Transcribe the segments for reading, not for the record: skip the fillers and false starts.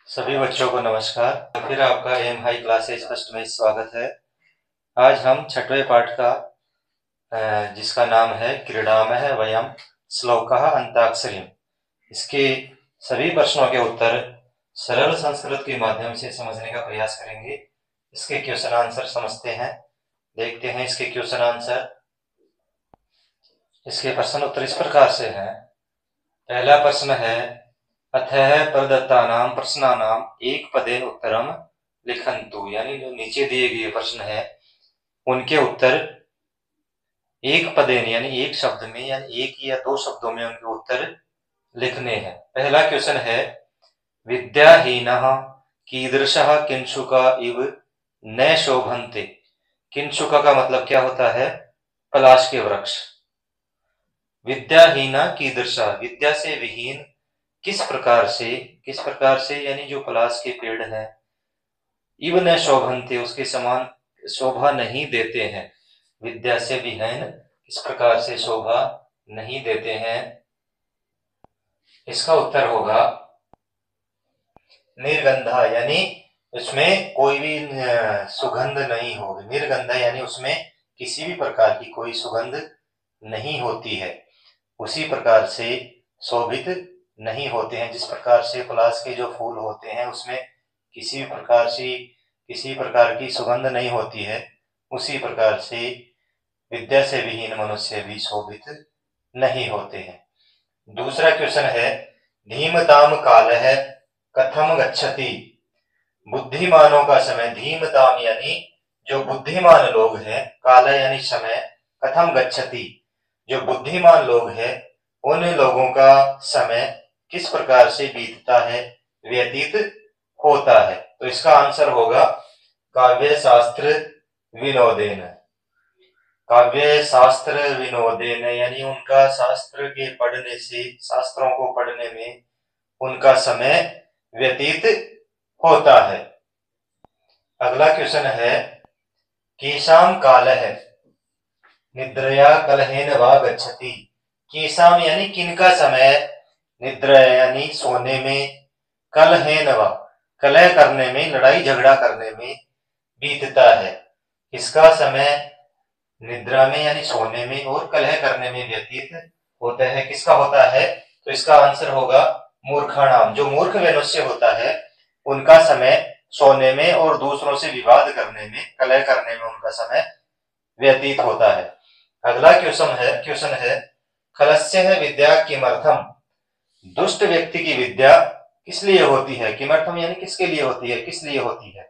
सभी बच्चों को नमस्कार। फिर आपका एम हाई क्लासेज फर्स्ट में स्वागत है। आज हम छठवें पाठ का जिसका नाम है क्रीडामः वयम श्लोकः अंताक्षरीम्, इसके सभी प्रश्नों के उत्तर सरल संस्कृत के माध्यम से समझने का प्रयास करेंगे। इसके क्वेश्चन आंसर समझते हैं, देखते हैं इसके क्वेश्चन आंसर। इसके प्रश्न उत्तर इस प्रकार से हैं। पहला प्रश्न है अथः प्रदत्तानां प्रश्नानां एक पदेन उत्तरम लिखन्तु, यानी जो नीचे दिए गए प्रश्न है उनके उत्तर एक पदेन यानी एक शब्द में यानी एक या दो शब्दों में उनके उत्तर लिखने हैं। पहला क्वेश्चन है विद्याहीनः कीदृशः किंशुका इव न शोभन्ते। किंशुका का मतलब क्या होता है? पलाश के वृक्ष। विद्याहीना कीदृशः, विद्या से विहीन किस प्रकार से यानी जो पलाश के पेड़ हैं, इव न शोभन्ते उसके समान शोभा नहीं देते हैं। विद्या से विहीन किस प्रकार से शोभा नहीं देते हैं, इसका उत्तर होगा निर्गंधा, यानी उसमें कोई भी सुगंध नहीं होगी। निर्गंधा यानी उसमें किसी भी प्रकार की कोई सुगंध नहीं होती है, उसी प्रकार से शोभित नहीं होते हैं। जिस प्रकार से पलाश के जो फूल होते हैं उसमें किसी प्रकार की सुगंध नहीं होती है, उसी प्रकार से विद्या से विहीन मनुष्य भी शोभित नहीं होते हैं। दूसरा क्वेश्चन है धीमताम कालः कथम गच्छति। बुद्धिमानों का समय, धीमताम यानी जो बुद्धिमान लोग हैं, काल यानी समय, कथम गच्छति जो बुद्धिमान लोग हैं उन लोगों का समय किस प्रकार से बीतता है, व्यतीत होता है। तो इसका आंसर होगा काव्य शास्त्र विनोदेन। काव्य शास्त्र विनोदेन यानी उनका शास्त्र के पढ़ने से, शास्त्रों को पढ़ने में उनका समय व्यतीत होता है। अगला क्वेश्चन है केशाम कालः निद्रया कलहेन वा गच्छति। केशाम यानी किनका समय निद्रा यानी सोने में, कलहेन वा कलह करने में, लड़ाई झगड़ा करने में बीतता है। इसका समय निद्रा में यानी सोने में और कलह करने में व्यतीत होता है। किसका होता है? तो इसका आंसर होगा मूर्खाणाम। जो मूर्ख मनुष्य होता है उनका समय सोने में और दूसरों से विवाद करने में, कलह करने में उनका समय व्यतीत होता है। अगला क्वेश्चन है खलस्य विद्या किमर्थम। दुष्ट व्यक्ति की विद्या किस लिए होती है? किमर्थम यानी किसके लिए होती है, किस लिए होती है?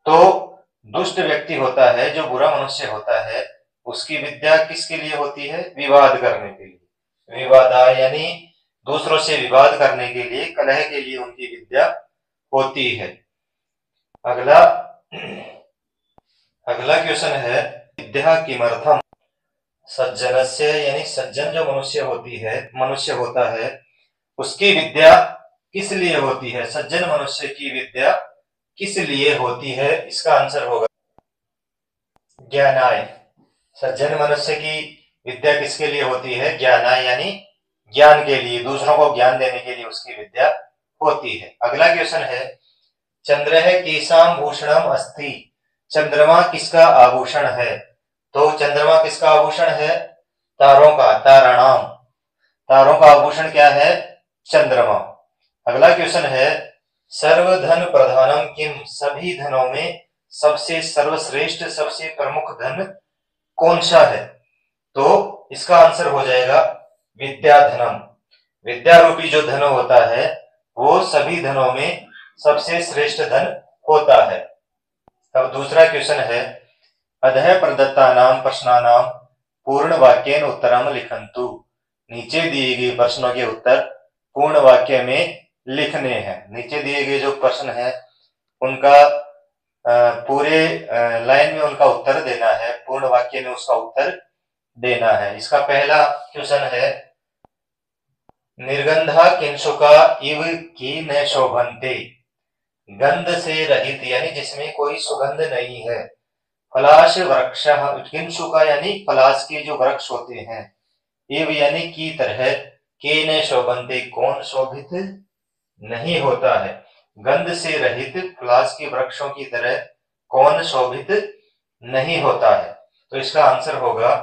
तो दुष्ट व्यक्ति होता है, जो बुरा मनुष्य होता है, उसकी विद्या किसके लिए होती है? विवाद करने के लिए। विवादा यानी दूसरों से विवाद करने के लिए, कलह के लिए उनकी विद्या होती है। अगला क्वेश्चन है विद्या किमर्थम सज्जनस्य, यानी सज्जन जो मनुष्य होता है उसकी विद्या किस लिए होती है? सज्जन मनुष्य की विद्या किस लिए होती है? इसका आंसर होगा ज्ञानाय। सज्जन मनुष्य की विद्या किसके लिए होती है? ज्ञानाय यानी ज्ञान के लिए, दूसरों को ज्ञान देने के लिए उसकी विद्या होती है। अगला क्वेश्चन है चंद्रः केषां भूषणम अस्ति। चंद्रमा किसका आभूषण है? तो चंद्रमा किसका आभूषण है? तारों का, ताराणाम। तारों का आभूषण क्या है? चंद्रमा। अगला क्वेश्चन है सर्वधन प्रधानम किम। सभी धनों में सबसे सर्वश्रेष्ठ, सबसे प्रमुख धन कौन सा है? तो इसका आंसर हो जाएगा विद्याधनम। विद्या रूपी जो धन होता है वो सभी धनों में सबसे श्रेष्ठ धन होता है। अब दूसरा क्वेश्चन है अधः प्रदत्तानां प्रश्नानां पूर्ण वाक्येन उत्तरम लिखन्तु। नीचे दिए गए प्रश्नों के उत्तर पूर्ण वाक्य में लिखने हैं। नीचे दिए गए जो प्रश्न है उनका पूरे लाइन में उनका उत्तर देना है, पूर्ण वाक्य में उसका उत्तर देना है। इसका पहला क्वेश्चन है निर्गंधा किंशुका इव की न शोभन्ते। गंध से रहित यानी जिसमें कोई सुगंध नहीं है। पलाश वृक्ष, किंशुका यानी पलाश के जो वृक्ष होते हैं, इव यानी की तरह, के न शोभन्ते कौन शोभित नहीं होता है। गंध से रहित पलाश के वृक्षों की तरह कौन शोभित नहीं होता है? तो इसका आंसर होगा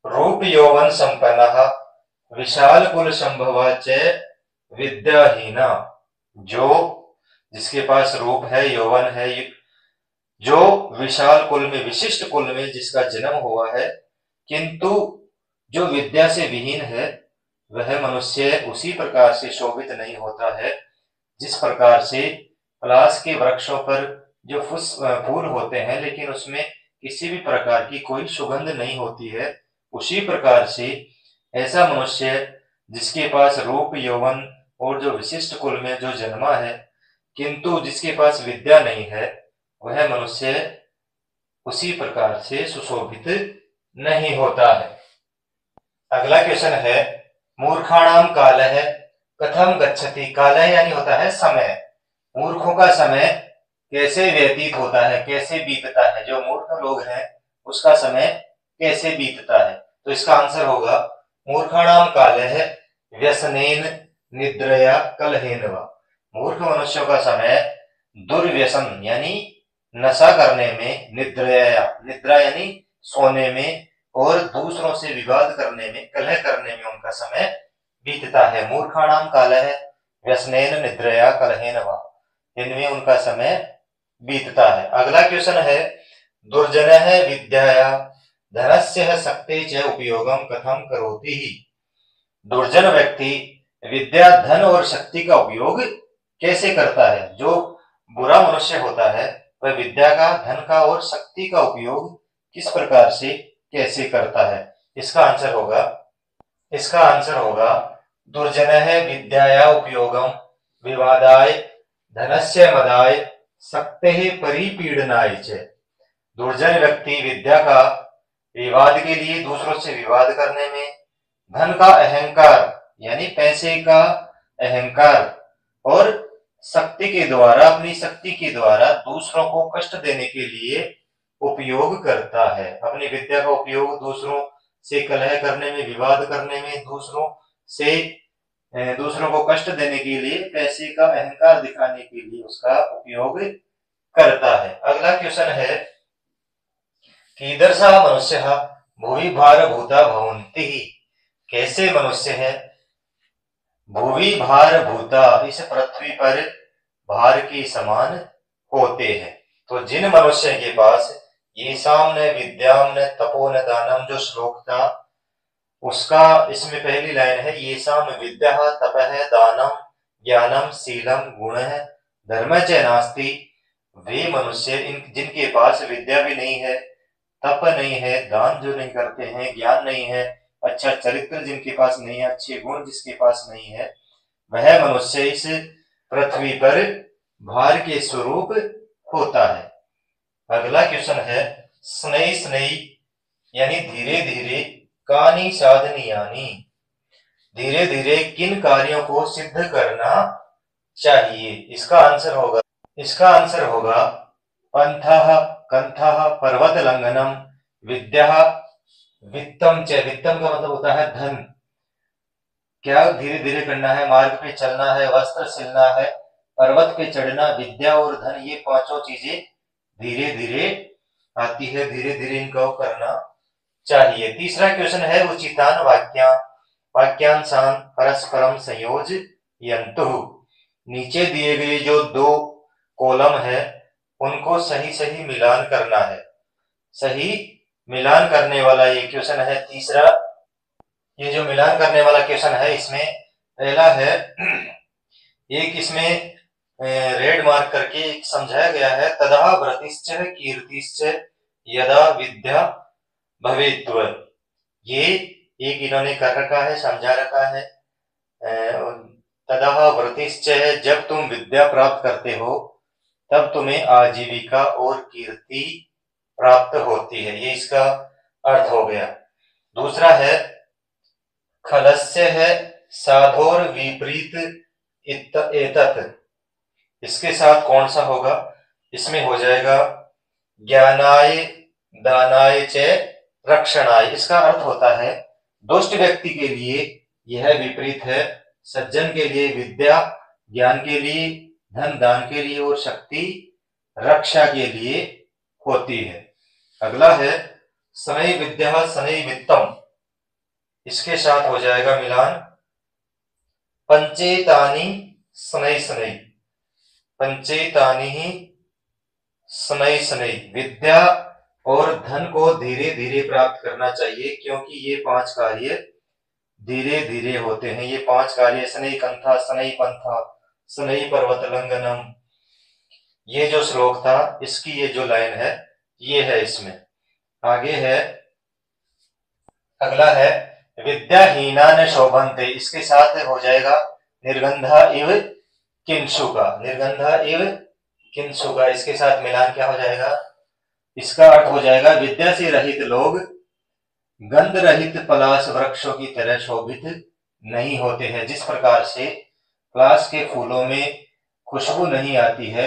रूप यौवन संपन्नः विशाल कुल संभवा च विद्याहीना। जो जिसके पास रूप है, यौवन है, जो विशाल कुल में, विशिष्ट कुल में जिसका जन्म हुआ है, किंतु जो विद्या से विहीन है, वह मनुष्य उसी प्रकार से शोभित नहीं होता है जिस प्रकार से पलाश के वृक्षों पर जो फूल होते हैं लेकिन उसमें किसी भी प्रकार की कोई सुगंध नहीं होती है, उसी प्रकार से ऐसा मनुष्य जिसके पास रूप, यौवन और जो विशिष्ट कुल में जो जन्मा है, किंतु जिसके पास विद्या नहीं है, वह मनुष्य उसी प्रकार से सुशोभित नहीं होता है। अगला क्वेश्चन है मूर्खाणाम कालः कथम गच्छति। कालः यानी होता है समय। मूर्खों का समय कैसे व्यतीत होता है, कैसे बीतता है? जो मूर्ख लोग हैं उसका समय कैसे बीतता है? तो इसका आंसर होगा मूर्खाणाम कालः व्यसनेन निद्रया कलहेन वा। मूर्ख मनुष्यों का समय दुर्व्यसन यानी नशा करने में, निद्रा यानी सोने में, और दूसरों से विवाद करने में, कलह करने में उनका समय बीतता है। मूर्खाणाम कालः व्यसनेन निद्रया कलहेन वा, इनमें उनका समय बीतता है। अगला क्वेश्चन है दुर्जनः विद्याया धनस्य शक्ति च उपयोगम कथम करोति। दुर्जन व्यक्ति विद्या, धन और शक्ति का उपयोग कैसे करता है? जो बुरा मनुष्य होता है वह विद्या का, धन का और शक्ति का उपयोग किस प्रकार से, कैसे करता है? इसका आंसर होगा दुर्जनः विद्याया उपयोगम विवादाय धनस्य मदाय शक्तेः परिपीडनाय च। दुर्जन व्यक्ति विद्या का विवाद के लिए, दूसरों से विवाद करने में, धन का अहंकार यानी पैसे का अहंकार, और शक्ति के द्वारा, अपनी शक्ति के द्वारा दूसरों को कष्ट देने के लिए उपयोग करता है। अपनी विद्या का उपयोग दूसरों से कलह करने में, विवाद करने में, दूसरों को कष्ट देने के लिए, पैसे का अहंकार दिखाने के लिए उसका उपयोग करता है। अगला क्वेश्चन है कीदृशः मनुष्यः भुवि भारभूता भवन्ति। कैसे मनुष्य है भुवि भारभूता, इस पृथ्वी पर भार के समान होते हैं? तो जिन मनुष्य के पास ये सामने विद्याम न तपो न दानम, जो श्लोक था उसका इसमें पहली लाइन है ये साम विद्या तपः दानम ज्ञानम शीलम गुणः धर्म च नास्ति। वे मनुष्य जिनके पास विद्या भी नहीं है, तप नहीं है, दान जो नहीं करते हैं, ज्ञान नहीं है, अच्छा चरित्र जिनके पास नहीं है, अच्छे गुण जिसके पास नहीं है, वह मनुष्य इस पृथ्वी पर भार के स्वरूप होता है। अगला क्वेश्चन है स्नेह स्नेह यानी धीरे धीरे, कानी साधनीयानी, धीरे धीरे किन कार्यों को सिद्ध करना चाहिए? इसका आंसर होगा पंथः कंथः पर्वत लंघनम विद्या वित्तम च। वित्तम का मतलब होता है धन। क्या धीरे धीरे करना है? मार्ग पे चलना है, वस्त्र सिलना है, पर्वत पे चढ़ना, विद्या और धन, ये पांचों चीजें धीरे धीरे आती है, धीरे धीरे इनको करना चाहिए। तीसरा क्वेश्चन है उचितान वाक्यांशान परस्परम संयोजयन्तु। नीचे दिए गए जो दो कॉलम है उनको सही सही मिलान करना है। सही मिलान करने वाला ये क्वेश्चन है तीसरा। ये जो मिलान करने वाला क्वेश्चन है इसमें पहला है, एक इसमें रेड मार्क करके समझाया गया है तदा व्रतिश्च कीर्तिश्च यदा विद्या भवेत्व। ये एक इन्होंने कर रखा है, समझा रखा है। तदा व्रतिश्च है, जब तुम विद्या प्राप्त करते हो तब तुम्हें आजीविका और कीर्ति प्राप्त होती है, ये इसका अर्थ हो गया। दूसरा है खलस्य है साधोर विपरीत एतत्, इसके साथ कौन सा होगा? इसमें हो जाएगा ज्ञानाय दानाय च रक्षणाय। इसका अर्थ होता है दुष्ट व्यक्ति के लिए यह विपरीत है, सज्जन के लिए विद्या, ज्ञान के लिए धन दान के लिए और शक्ति रक्षा के लिए होती है। अगला है शनै विद्या शनै वित्तम, इसके साथ हो जाएगा मिलान पंचेतानि शनै शनै, पंचेतानि शनै शनै, विद्या और धन को धीरे धीरे प्राप्त करना चाहिए, क्योंकि ये 5 कार्य धीरे धीरे होते हैं। ये 5 कार्य शनै कंथा शनै पंथा शनै पर्वत लंघनम, ये जो श्लोक था इसकी ये जो लाइन है ये है इसमें। आगे है अगला है विद्याहीना न शोभन्ते, इसके साथ हो जाएगा निर्गंधा इव किंशुका, निर्गंधा इव किंशुका, इसके साथ मिलान क्या हो जाएगा, इसका अर्थ हो जाएगा विद्या से रहित लोग गंध रहित पलाश वृक्षों की तरह शोभित नहीं होते हैं। जिस प्रकार से पलाश के फूलों में खुशबू नहीं आती है,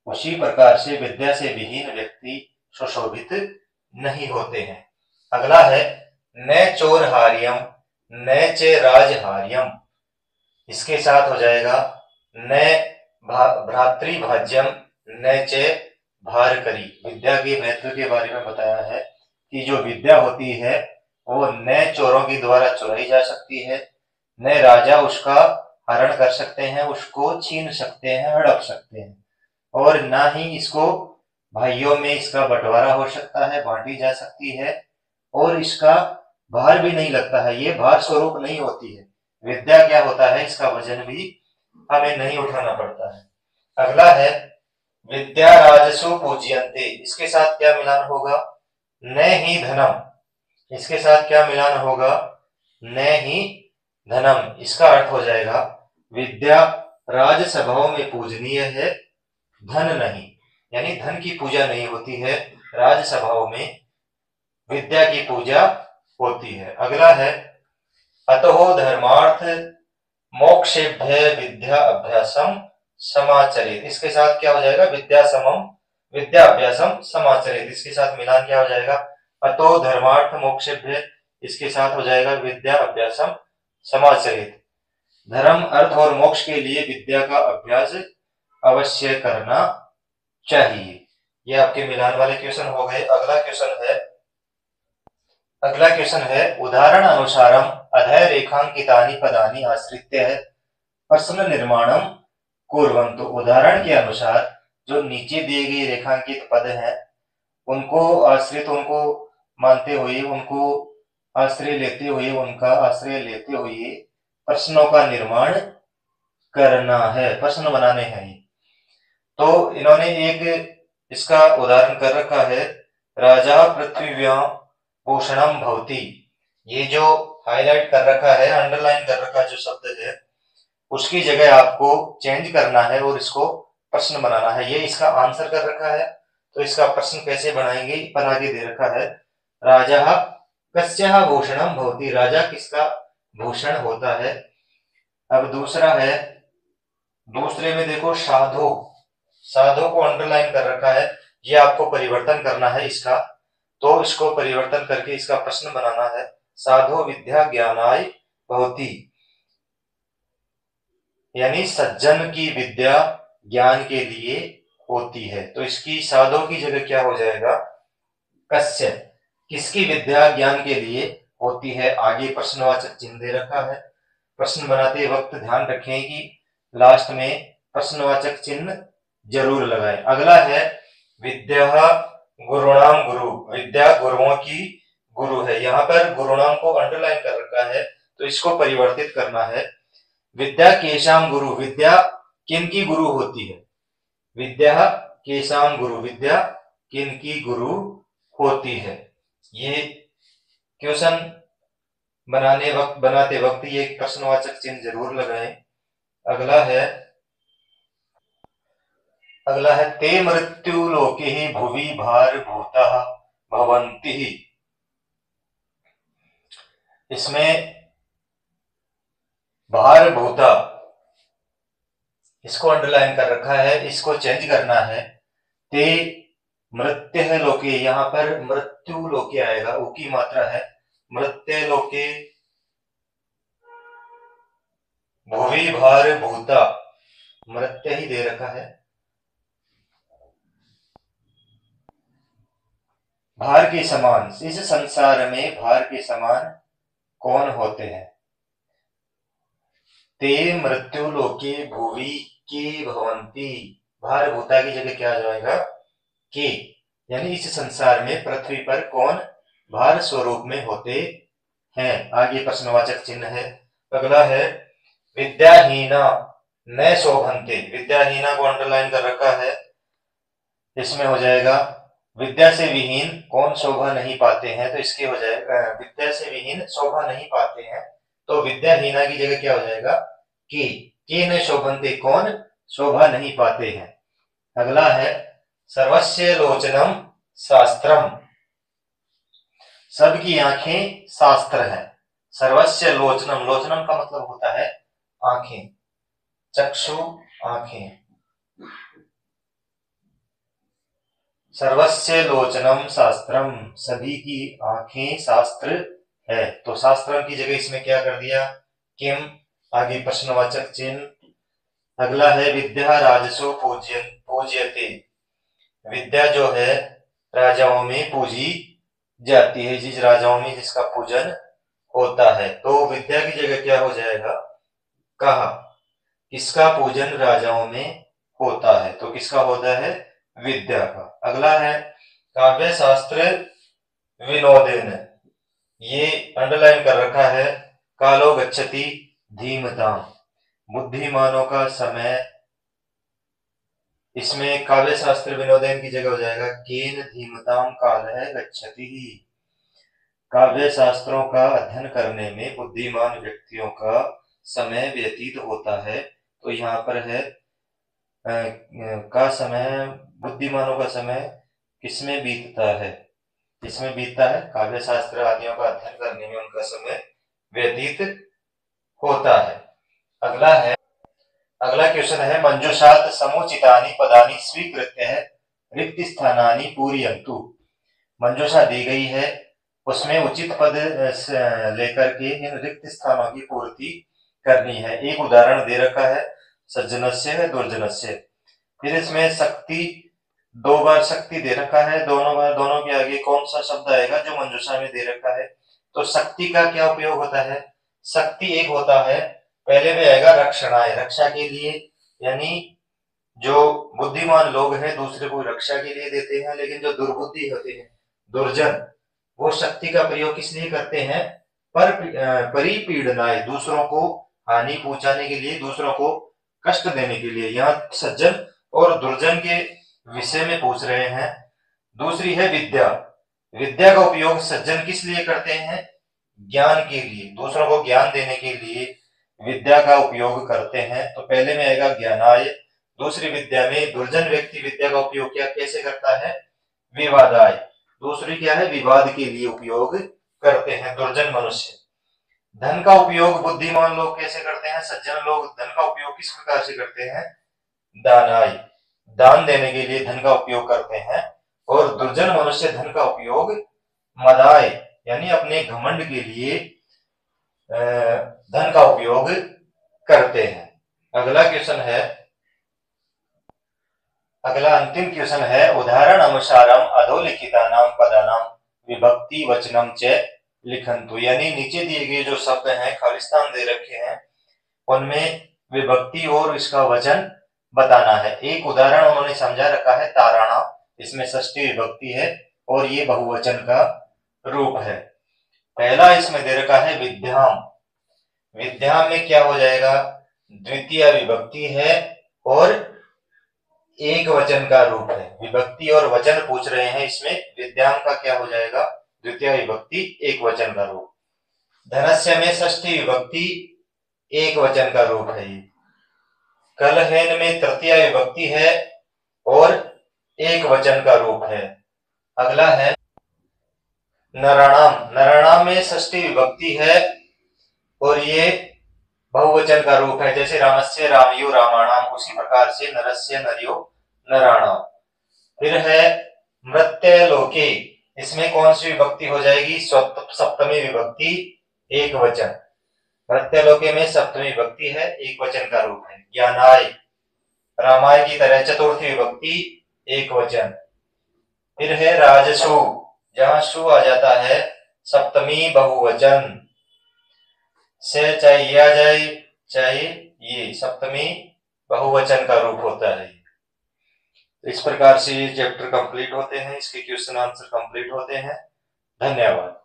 उसी प्रकार से विद्या से विहीन व्यक्ति सुशोभित नहीं होते हैं। अगला है न चोरहार्यम न च राजहार्यम, इसके साथ हो जाएगा न भ्रातृभाज्यम न च भारकरी। विद्या के महत्व के बारे में बताया है कि जो विद्या होती है वो न चोरों के द्वारा चुराई जा सकती है, न राजा उसका हरण कर सकते हैं, उसको छीन सकते हैं, हड़प सकते हैं, और ना ही इसको भाइयों में इसका बंटवारा हो सकता है, बांटी जा सकती है, और इसका भार भी नहीं लगता है, ये भार स्वरूप नहीं होती है। विद्या क्या होता है, इसका वजन भी हमें नहीं उठाना पड़ता है। अगला है विद्या राजसु पूज्यन्ते, इसके साथ क्या मिलान होगा, न ही धनम, इसके साथ क्या मिलान होगा, न ही धनम, इसका अर्थ हो जाएगा विद्या राजसभाओं में पूजनीय है, धन नहीं, यानी धन की पूजा नहीं होती है, राजसभाओं में विद्या की पूजा होती है। अगला है अतो धर्मार्थ मोक्षेभ्य विद्या अभ्यासम समाचरित, इसके साथ क्या हो जाएगा विद्या समम विद्या अभ्यासम समाचरित, इसके साथ मिलान क्या हो जाएगा अतो धर्मार्थ मोक्षेभ्य, इसके साथ हो जाएगा विद्या अभ्यासम समाचरित। धर्म अर्थ और मोक्ष के लिए विद्या का अभ्यास अवश्य करना चाहिए। ये आपके मिलान वाले क्वेश्चन हो गए। अगला क्वेश्चन है उदाहरण अनुसारम अधः रेखांकितानि पदानि आश्रित्य प्रश्न निर्माणम कुर्वन्तु, उदाहरण के अनुसार जो नीचे दिए गए रेखांकित पद हैं उनको आश्रित, उनको मानते हुए, उनको आश्रय लेते हुए, उनका आश्रय लेते हुए प्रश्नों का निर्माण करना है, प्रश्न बनाने हैं। तो इन्होंने एक इसका उदाहरण कर रखा है, राजा पृथ्व्यां भूषणम भवति, ये जो हाईलाइट कर रखा है, अंडरलाइन कर रखा जो शब्द है उसकी जगह आपको चेंज करना है और इसको प्रश्न बनाना है। ये इसका आंसर कर रखा है, तो इसका प्रश्न कैसे बनाएंगे, बना के दे रखा है राजा कस्यः भूषणम भवति, राजा किसका भूषण होता है। अब दूसरा है, दूसरे में देखो साधो, साधो को अंडरलाइन कर रखा है, ये आपको परिवर्तन करना है इसका, तो इसको परिवर्तन करके इसका प्रश्न बनाना है। साधो विद्या ज्ञानाय भवति, यानी सज्जन की विद्या ज्ञान के लिए होती है, तो इसकी साधो की जगह क्या हो जाएगा कस्य, किसकी विद्या ज्ञान के लिए होती है। आगे प्रश्नवाचक चिन्ह दे रखा है, प्रश्न बनाते वक्त ध्यान रखें कि लास्ट में प्रश्नवाचक चिन्ह जरूर लगाएं। अगला है विद्या गुरुणाम गुरु, विद्या गुरुओं की गुरु है, यहाँ पर गुरुणाम को अंडरलाइन कर रखा है, तो इसको परिवर्तित करना है। विद्या केशाम गुरु, विद्या किन की गुरु होती है, विद्या केशाम गुरु, विद्या किन की गुरु होती है। ये क्वेश्चन बनाते वक्त ये प्रश्नवाचक चिन्ह जरूर लगाएं। अगला है ते मृत्यु लोके ही भुवि भार भूतः भवन्ति, इसमें भार भूता इसको अंडरलाइन कर रखा है, इसको चेंज करना है। ते मृत्य लोके, यहां पर मृत्यु लोके आएगा, उ की मात्रा है, मृत्य लोके भुवि भार भूता, मृत्य ही दे रखा है। भार के समान, इस संसार में भार के समान कौन होते हैं? ते मृत्यु लोके भुवि के भवंती। भार भूता की जगह क्या आ जाएगा? के, यानी इस संसार में पृथ्वी पर कौन भार स्वरूप में होते हैं। आगे प्रश्नवाचक चिन्ह है। अगला है विद्याहीना न शोभन्ते। विद्याहीना को अंडरलाइन कर रखा है, इसमें हो जाएगा विद्या से विहीन कौन शोभा नहीं पाते हैं, तो इसके हो जाएगा विद्या से विहीन शोभा नहीं पाते हैं, तो विद्याहीना की जगह क्या हो जाएगा? के न शोभन्ते कौन शोभा नहीं पाते हैं। अगला है सर्वस्य लोचनम शास्त्रम। सबकी आंखें शास्त्र है। सर्वस्य लोचनम, लोचनम का मतलब होता है आंखें, चक्षु आंखें। सर्वस्य लोचनम शास्त्रम, सभी की आंखें शास्त्र है, तो शास्त्रम की जगह इसमें क्या कर दिया? किम। आगे प्रश्नवाचक चिन्ह। अगला है विद्या राजसो पूज्यते। विद्या जो है राजाओं में पूजी जाती है, जिस राजाओं में जिसका पूजन होता है, तो विद्या की जगह क्या हो जाएगा? कहा किसका पूजन राजाओं में होता है, तो किसका होता है? विद्या का। अगला है काव्य शास्त्र विनोदेन। ये अंडरलाइन कर रखा है। कालो गच्छति धीमताम, बुद्धिमानों का समय। इसमें काव्य शास्त्र विनोदेन की जगह हो जाएगा केन धीमताम कालः गच्छति। काव्य शास्त्रों का अध्ययन करने में बुद्धिमान व्यक्तियों का समय व्यतीत होता है, तो यहाँ पर है का समय, बुद्धिमानों का समय किसमें बीतता है? किसमें बीतता है? काव्य शास्त्र आदियों का अध्ययन करने में उनका समय व्यतीत होता है। अगला क्वेश्चन है मंजूषात समुचितानि पदानि स्वीकृत्य है रिक्त स्थानानि पूरयन्तु। मंजूषा दी गई है, उसमें उचित पद लेकर के इन रिक्त स्थानों की पूर्ति करनी है। एक उदाहरण दे रखा है सज्जनस्य है दुर्जनस्य। फिर इसमें शक्ति, 2 बार शक्ति दे रखा है, दोनों के आगे कौन सा शब्द आएगा जो मंजूषा में दे रखा है? तो शक्ति का क्या उपयोग होता है? शक्ति एक होता है, पहले में आएगा रक्षणाय, रक्षा के लिए, यानी जो बुद्धिमान लोग हैं दूसरे को रक्षा के लिए देते हैं, लेकिन जो दुर्बुद्धि होते हैं दुर्जन, वो शक्ति का प्रयोग किस लिए करते हैं? परिपीड़नाय, दूसरों को हानि पहुंचाने के लिए, दूसरों को कष्ट देने के लिए। यहाँ सज्जन और दुर्जन के विषय में पूछ रहे हैं। दूसरी है विद्या। विद्या का उपयोग सज्जन किस लिए करते हैं? ज्ञान के लिए, दूसरों को ज्ञान देने के लिए विद्या का उपयोग करते हैं, तो पहले में आएगा ज्ञानाय। दूसरी विद्या में दुर्जन व्यक्ति विद्या का उपयोग क्या कैसे करता है? विवादाय। दूसरी क्या है? विवाद के लिए उपयोग करते हैं दुर्जन मनुष्य। धन का उपयोग बुद्धिमान लोग कैसे करते हैं? सज्जन लोग धन का उपयोग किस प्रकार से करते हैं? दानाय, दान देने के लिए धन का उपयोग करते हैं। और दुर्जन मनुष्य धन का उपयोग मदाय, यानी अपने घमंड के लिए धन का उपयोग करते हैं। अगला अंतिम क्वेश्चन है उदाहरण अनुसारम अधोलिखितानाम पदानाम विभक्ति वचनम च लिखन्तु। यानी नीचे दिए गए जो शब्द हैं खालिस्तान दे रखे हैं, उनमें विभक्ति और इसका वचन बताना है। एक उदाहरण उन्होंने समझा रखा है ताराणा, इसमें षष्ठी विभक्ति है और ये बहुवचन का रूप है। पहला इसमें दे रखा है विद्याम। विद्याम में क्या हो जाएगा? द्वितीय विभक्ति है और एक वचन का रूप है। विभक्ति और वचन पूछ रहे हैं, इसमें विद्याम का क्या हो जाएगा? द्वितीय विभक्ति एक वचन का रूप। धनस्य में षष्ठी विभक्ति एक वचन का रूप है। ये कलहेन में तृतीय विभक्ति है और एक वचन का रूप है। अगला है नराणाम। नराणाम में षष्ठी विभक्ति है और ये बहुवचन का रूप है, जैसे रामस्य रामयो रामाणाम, उसी प्रकार से नरस्य नरयो नराणाम। फिर है मृत्य लोके, इसमें कौन सी विभक्ति हो जाएगी? सप्तमी विभक्ति एक वचन। मृत्य लोके में सप्तमी विभक्ति है, एक वचन का रूप है। ज्ञानाय, रामाय की तरह चतुर्थी विभक्ति एक वचन। फिर है राजसु, जहां सु आ जाता है सप्तमी बहुवचन। से चाहे ये आ जाए चाहे ये, सप्तमी बहुवचन का रूप होता है। इस प्रकार से ये चैप्टर कंप्लीट होते हैं, इसके क्वेश्चन आंसर कंप्लीट होते हैं। धन्यवाद।